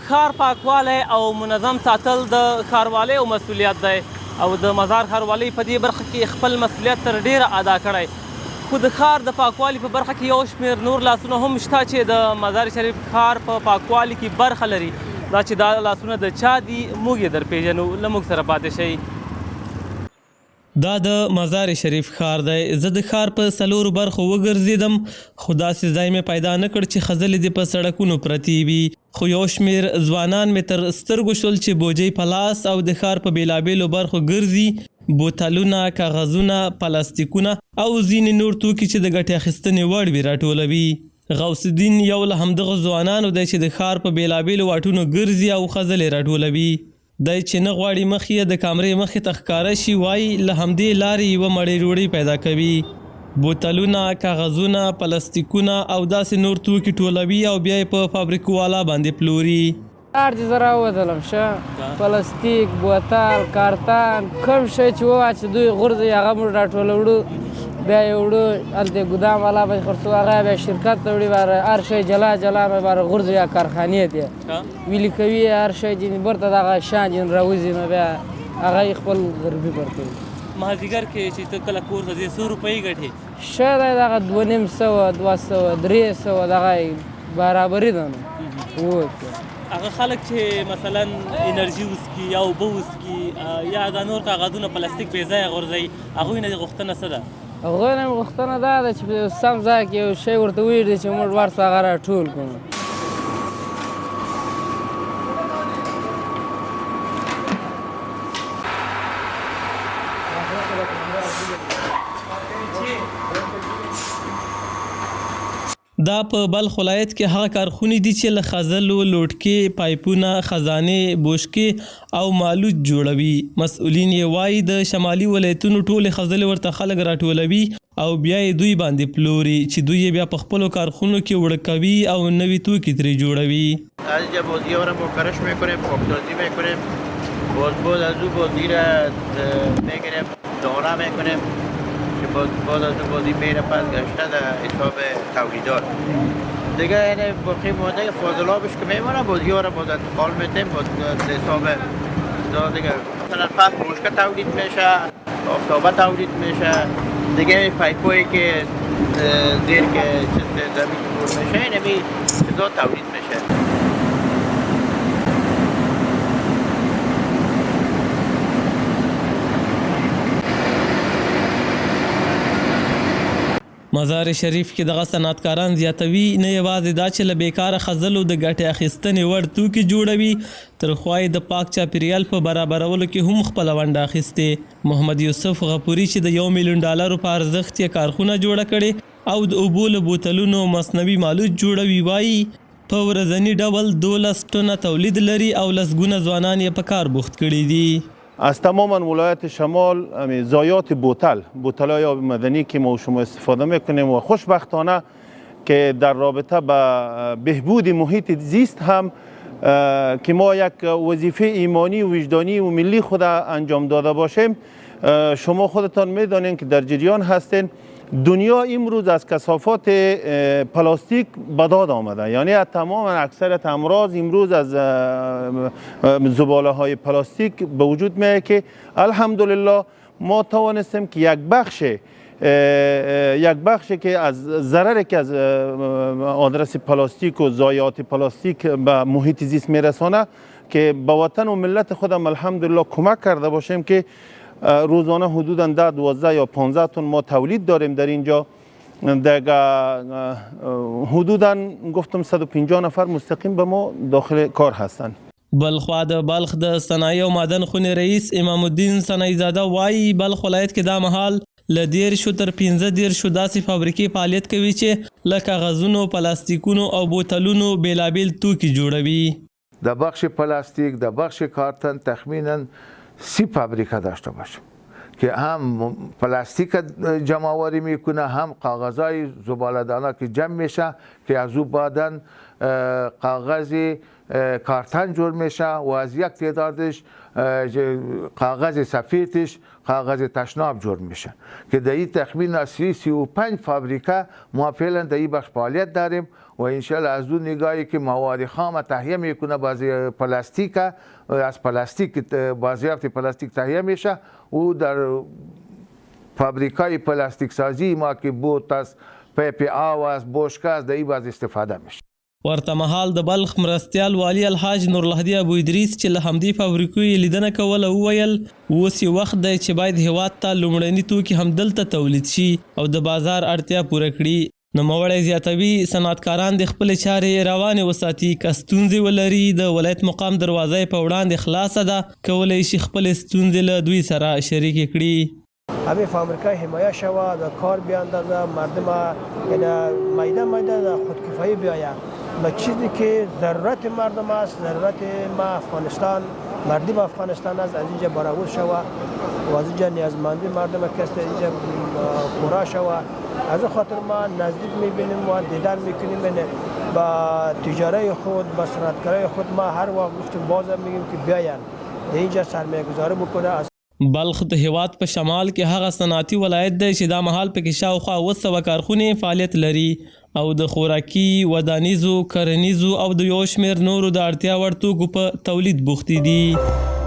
ښار پاکوالی او منظم ساتل د ښاروالۍ مسؤلیت دی او د مزار ښاروالۍ په دې برخه کې خپل مسؤلیت تر ډیره ادا کړی. خو د ښار د پاکوالي په برخه کې یو شمېر نور لاسونه هم شته چې د مزار شریف ښار په پاکوالي کې برخه لري. دا چې دا لاسونه د چا دي موږ یې در پېژنو. له موږ سره پاتې شئ. دا د مزار شریف ښار دی. زه د ښار په 4 برخو وګرځېدم خو داسې ځای مې پیدا نه کړ چې ښځلې دې په سړکونو پرتې وي. خو یو شمېر ځوانان مې تر سترګو شول چې بوجۍ په لاس او د ښار په بېلابېلو برخو ګرځي. بوتلونه، کاغذونه، پلاستیکونه او ځینې نور توکي چې د ګټې اخیستنې وړ وي راټولوي. غوث الدین یو له همدغه ځوانانو دی چې د ښار په بېلابېلو واټونو ګرځي او ښځلې راټولوي. دی چې نه غواړي مخ یې د کامرې مخې ته ښکاره شي وایي له همدې لارې یوه مړۍ ډوډۍ پیدا کوي. بوتلونه، کاغذونه، پلاستیکونه او داسې نور توکي ټولوي او بیا یې په فابریکو والا باندې پلوري. هر چې زه راووتلم ښه پلاستیک، بوتل، کارتن، کوم شی چې وواچي دوی غورځوي هغه موږ راټولوړو بیا یې وړو هلته ګدام والا به یې خرڅوي هغه بیا شرکت ته وړي باره هر شی جلا جلا به باره غورځوي یا کارخانې ته ویلي کوي هر شی ځینې برته دغه شیان ځینې راوځي نو بیا هغه یې خپل غریبي ورکوي. مازدیګر کې چې ته کله کور ته ځې 100 روپۍ ګټې ښه دی دغه 2500 200 300 دغه برابري ده نو ووت. هغه خلک چې مثلا انرژي وڅکي یا اوبه وڅکي یا دا نور کاغذونه پلاستیک بې ځایه غورځوي هغوی نه غوښتنه څه ده؟ هغوی نه مې غوښتنه دا ده چې سم ځای کې یو شی ورته ویږدي چې موږ ورڅه هغه راټول کړو. دا په بلخ ولایت کې هغه کارخونې دي چې له خځلو، لوټکې، پایپونه، خزانې، بوشکې او مالوچ جوړوي. مسؤلین یې وایي د شمالي ولایتونو ټولې خځلې ورته خلک راټولوي او بیا یې دوی باندې پلوري چې دوی یې بیا په خپلو کارخونو کې وړه کوي او نوي توکي ترې جوړوي. از اینجا بازی‌ها را مکرش میکنیم، پاکسازی میکنیم، باز از او بازی را میگیریم، دانه میکنیم که باز از او بازی میره پس گشته در حساب تولیدات دیگه. یعنی باقی مانده فاضلابش که میمونه بازی‌ها را باز انتقال میدیم باز حساب دیگه. مثلا پس بوشکه تولید میشه، آفتابه تولید میشه دیگه. پایپایی که زیر که زمین دور میشه اینمی چیزا تولید میشه. مزار شریف کې دغه صنعتکاران زیاتوي نه یوازې دا چې له بیکاره ښځلو د ګټې اخیستنې وړ توکي جوړوي تر خوا یې د پاک چاپیریال په برابرولو کې هم خپله ونډه اخیستې. محمد یوسف غفوري چې د $1 ملیون په ارزښت یې کارخونه جوړه کړې او د اوبو له بوتلونو مصنوعي مالوچ جوړوي وایي په ورځني ډول 12 ټنه تولید لري او لسګونه ځوانان یې په کار بوخت کړي دي. از تمام ولایت شمال ضایعات بوتل‌های آب معدنی که ما و شما استفاده میکنیم و خوشبختانه که در رابطه با بهبود محیط زیست هم که ما یک وظیفه ایمانی و وجدانی و ملی خود انجام داده باشیم. شما خودتان میدانید که در جریان هستین دنیا امروز از کثافات پلاستیک به داد آمده. یعنی تمام اکثریت امراض امروز از زباله های پلاستیک به وجود میاد که الحمدلله ما توانستیم که یک بخشی که از ضرری که از آدرس پلاستیک و ضایعات پلاستیک به محیط زیست میرسانه که به وطن و ملت خودم الحمدلله کمک کرده باشیم که روزانه حدوداً 12 یا 15 تن ما تولید داریم در اینجا. دیگه حدوداً گفتم 150 نفر مستقیم به ما داخل کار هستند. بلخوا د بلخ د صنایع او معدن خونې رئیس امام الدین صنایع زاده وایي بلخ ولایت کې دا مهال له 10 تر 15 داسې فابریکې فعالیت کوي چې له کاغذونو، پلاستیکونو او بوتلونو بیلابیل توکي جوړوي. در بخش پلاستیک، در بخش کارتن تخمینا 30 فابریکه داشته باشیم که هم پلاستیک جمع آوری میکنه هم کاغذهای زباله‌دانه که جمع میشه که از او بعداً کاغذ کارتن جور میشه و از یک تعدادش کاغذ سفیدش کاغذ تشناب جور میشه که در این تخمین 35 فابریکه ما فعلا در این بخش فعالیت داریم و انشالله از اون نگاهی که مواد خام تهیه میکنه بعضی پلاستیک از پلاستیک بازیافت پلاستیک تهیه میشه او در فابریکای پلاستیک سازی ما که بوت است پیپ آب است بشکه است در این باز استفاده میشه. ورته مهال د بلخ مرستیال والي الحاج نورالهدي ابو ادریس چې له همدې فابریکو یې لیدنه کوله وویل اوس یې وخت دی چې باید هیواد ته لومړني توکي همدلته تولید شي او د بازار اړتیا پوره کړي. نوموړی زیاتوي صنعتکاران د خپلې چارې روانې وساتي. که ستونزې ولري د ولایت مقام دروازه یې په وړاندې خلاصه ده، کولی شي خپلې ستونزې له دوی سره شریکې کړي. همین فابریکای حمایه شود و کار بیاندازه مردم یعنی میده در خودکفایی بیاید و چیزی که ضرورت مردم است ضرورت ما افغانستان مردم افغانستان است از اینجا برآورد شود و از اینجا نیازمندی مردم که است اینجا پورا شود. از خاطر ما نزدیک میبینیم و دیدار میکنیم با تجاره خود با صنعتکارای خود. ما هر وقت گفتیم بازم میگیم که بیاین اینجا سرمایه گذاری بکنه. بلخ د هیواد په شمال کې هغه صنعتي ولایت دی چې دا مهال پکې شاوخوا 200 کارخونې فعالیت لري او د خوراکي، ودانیزو، کرنیزو او د یو شمېر نورو د اړتیا وړ توکو په تولید بوختې دي.